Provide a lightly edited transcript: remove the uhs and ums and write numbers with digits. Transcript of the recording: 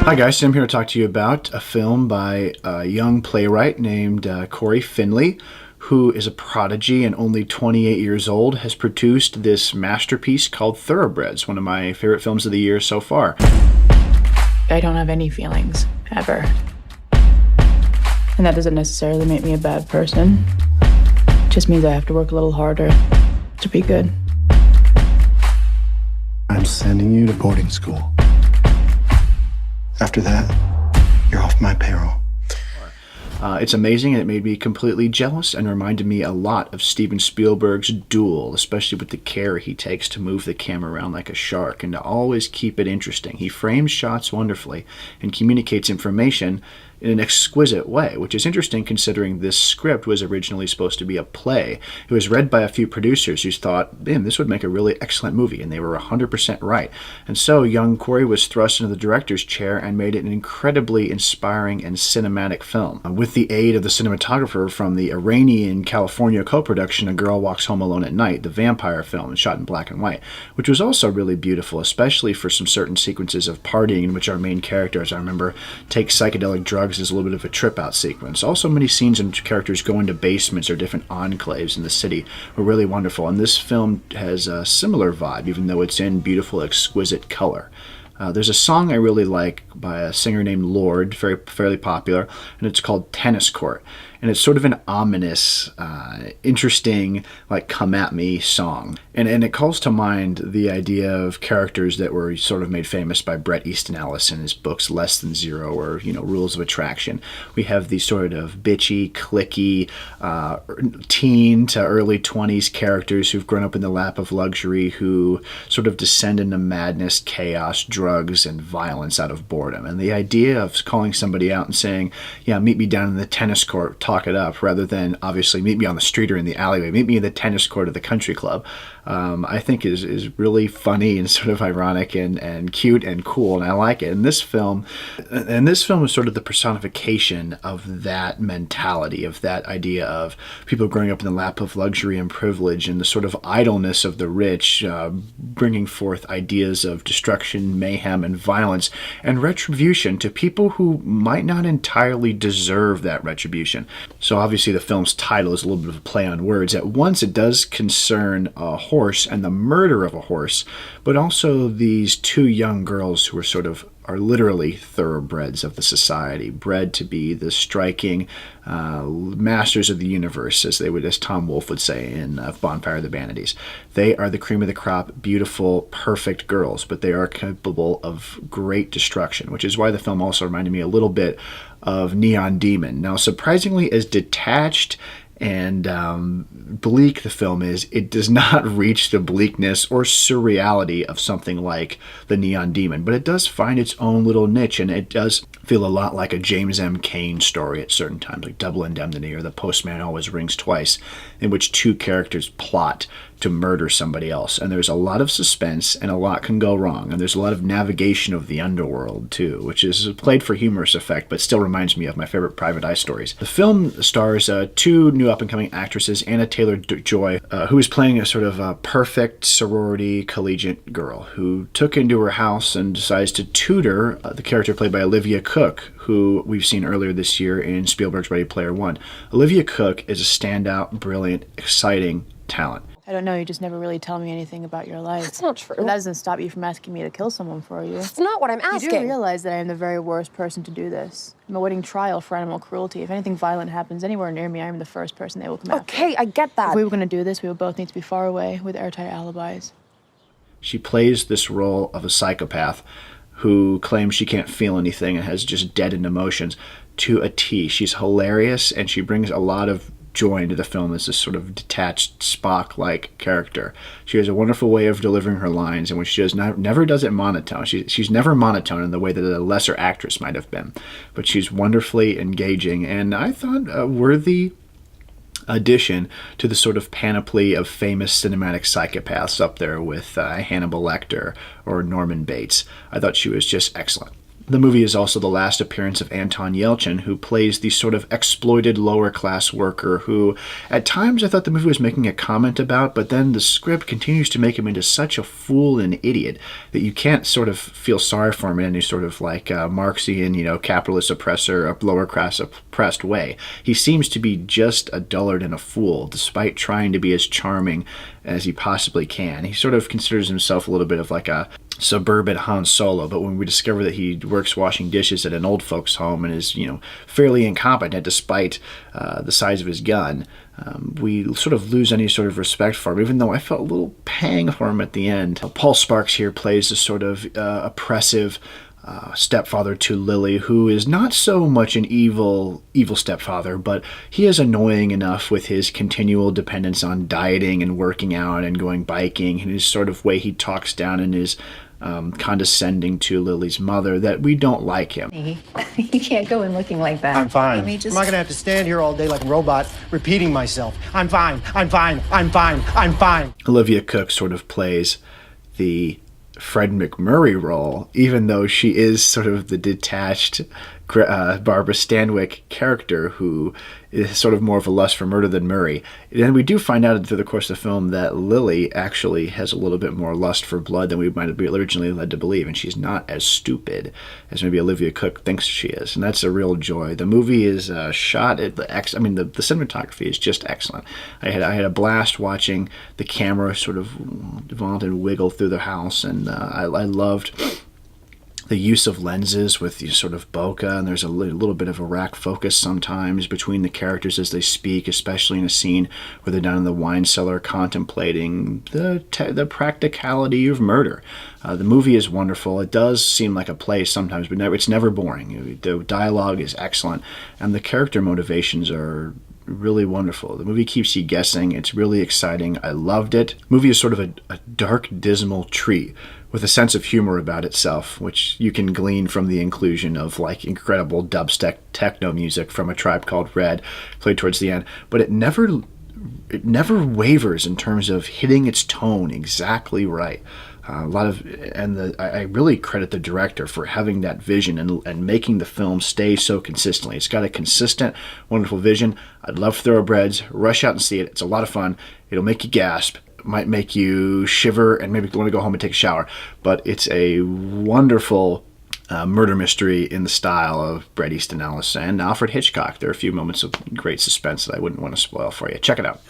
Hi guys, I'm here to talk to you about a film by a young playwright named Corey Finley, who is a prodigy and only 28 years old, has produced this masterpiece called Thoroughbreds, one of my favorite films of the year so far. I don't have any feelings, ever. And that doesn't necessarily make me a bad person. It just means I have to work a little harder to be good. I'm sending you to boarding school. After that, you're off my payroll. It's amazing, and it made me completely jealous and reminded me a lot of Steven Spielberg's Duel, especially with the care he takes to move the camera around like a shark and to always keep it interesting. He frames shots wonderfully and communicates information in an exquisite way, which is interesting considering this script was originally supposed to be a play. It was read by a few producers who thought, man, this would make a really excellent movie, and they were 100% right. And so young Corey was thrust into the director's chair and made it an incredibly inspiring and cinematic film. With the aid of the cinematographer from the Iranian California co-production A Girl Walks Home Alone at Night, the vampire film shot in black and white, which was also really beautiful, especially for some certain sequences of partying in which our main character, as I remember, takes psychedelic drugs as a little bit of a trip out sequence. Also, many scenes in which characters go into basements or different enclaves in the city were really wonderful, and this film has a similar vibe, even though it's in beautiful, exquisite color. There's a song I really like by a singer named Lorde, fairly popular, and it's called Tennis Court. And it's sort of an ominous, interesting, like, come at me song. And it calls to mind the idea of characters that were sort of made famous by Bret Easton Ellis in his books Less Than Zero or, Rules of Attraction. We have these sort of bitchy, cliquey, teen to early 20s characters who've grown up in the lap of luxury who sort of descend into madness, chaos, drugs, and violence out of boredom. And the idea of calling somebody out and saying, yeah, meet me down in the tennis court, talk it up, rather than obviously meet me on the street or in the alleyway, meet me in the tennis court of the country club, I think is really funny and sort of ironic and cute and cool, and I like it. And this film is sort of the personification of that mentality, of that idea of people growing up in the lap of luxury and privilege and the sort of idleness of the rich, bringing forth ideas of destruction, mayhem, and violence and retribution to people who might not entirely deserve that retribution. So obviously the film's title is a little bit of a play on words. At once it does concern a horse and the murder of a horse, but also these two young girls who are literally thoroughbreds of the society, bred to be the striking masters of the universe, as Tom Wolfe would say in Bonfire of the Vanities. They are the cream of the crop, beautiful, perfect girls, but they are capable of great destruction, which is why the film also reminded me a little bit of Neon Demon. Now, surprisingly, as detached and bleak the film is, it does not reach the bleakness or surreality of something like the Neon Demon, but it does find its own little niche, and it does feel a lot like a James M. Cain story at certain times, like Double Indemnity or The Postman Always Rings Twice, in which two characters plot to murder somebody else. And there's a lot of suspense, and a lot can go wrong, and there's a lot of navigation of the underworld too, which is played for humorous effect, but still reminds me of my favorite Private Eye stories. The film stars two new up-and-coming actresses, Anna Taylor-Joy, who is playing a sort of a perfect sorority collegiate girl who took into her house and decides to tutor the character played by Olivia Cooke, who we've seen earlier this year in Spielberg's Ready Player One. Olivia Cooke is a standout, brilliant, exciting talent. I don't know, you just never really tell me anything about your life. That's not true. But that doesn't stop you from asking me to kill someone for you. That's not what I'm asking. You do realize that I am the very worst person to do this. I'm awaiting trial for animal cruelty. If anything violent happens anywhere near me, I'm the first person they will come after. Okay, I get that. If we were going to do this, we would both need to be far away with airtight alibis. She plays this role of a psychopath who claims she can't feel anything and has just deadened emotions to a T. She's hilarious, and she brings a lot of joy into the film as this sort of detached Spock-like character. She has a wonderful way of delivering her lines, in which she never does it monotone. She's never monotone in the way that a lesser actress might have been, but she's wonderfully engaging, and I thought a worthy addition to the sort of panoply of famous cinematic psychopaths up there with Hannibal Lecter or Norman Bates. I thought she was just excellent. The movie is also the last appearance of Anton Yelchin, who plays the sort of exploited lower-class worker who, at times, I thought the movie was making a comment about, but then the script continues to make him into such a fool and idiot that you can't sort of feel sorry for him in any sort of like Marxian, capitalist oppressor, lower-class oppressed way. He seems to be just a dullard and a fool, despite trying to be as charming as he possibly can. He sort of considers himself a little bit of like a suburban Han Solo, but when we discover that he works washing dishes at an old folks home and is, fairly incompetent despite the size of his gun, we sort of lose any sort of respect for him, even though I felt a little pang for him at the end. Paul Sparks here plays a sort of oppressive stepfather to Lily, who is not so much an evil stepfather, but he is annoying enough with his continual dependence on dieting and working out and going biking and his sort of way he talks down and is condescending to Lily's mother that we don't like him. You can't go in looking like that. I'm fine. Let me just... I'm not gonna have to stand here all day like a robot repeating myself. I'm fine, I'm fine, I'm fine, I'm fine. Olivia Cooke sort of plays the Fred McMurray role, even though she is sort of the detached Barbara Stanwyck character who is sort of more of a lust for murder than Murray. And we do find out through the course of the film that Lily actually has a little bit more lust for blood than we might have been originally led to believe, and she's not as stupid as maybe Olivia Cooke thinks she is, and that's a real joy. The movie is shot at the cinematography is just excellent. I had a blast watching the camera sort of evolve and wiggle through the house, and I loved the use of lenses with the sort of bokeh, and there's a little bit of a rack focus sometimes between the characters as they speak, especially in a scene where they're down in the wine cellar contemplating the practicality of murder. The movie is wonderful. It does seem like a play sometimes, but it's never boring. The dialogue is excellent, and the character motivations are really wonderful. The movie keeps you guessing. It's really exciting. I loved it. The movie is sort of a dark, dismal treat with a sense of humor about itself, which you can glean from the inclusion of like incredible dubstep techno music from A Tribe Called Red played towards the end. But it never wavers in terms of hitting its tone exactly right. I really credit the director for having that vision and making the film stay so consistently. It's got a consistent, wonderful vision. I'd love Thoroughbreds. Rush out and see it. It's a lot of fun. It'll make you gasp. It might make you shiver and maybe want to go home and take a shower. But it's a wonderful murder mystery in the style of Bret Easton Ellis and Alfred Hitchcock. There are a few moments of great suspense that I wouldn't want to spoil for you. Check it out.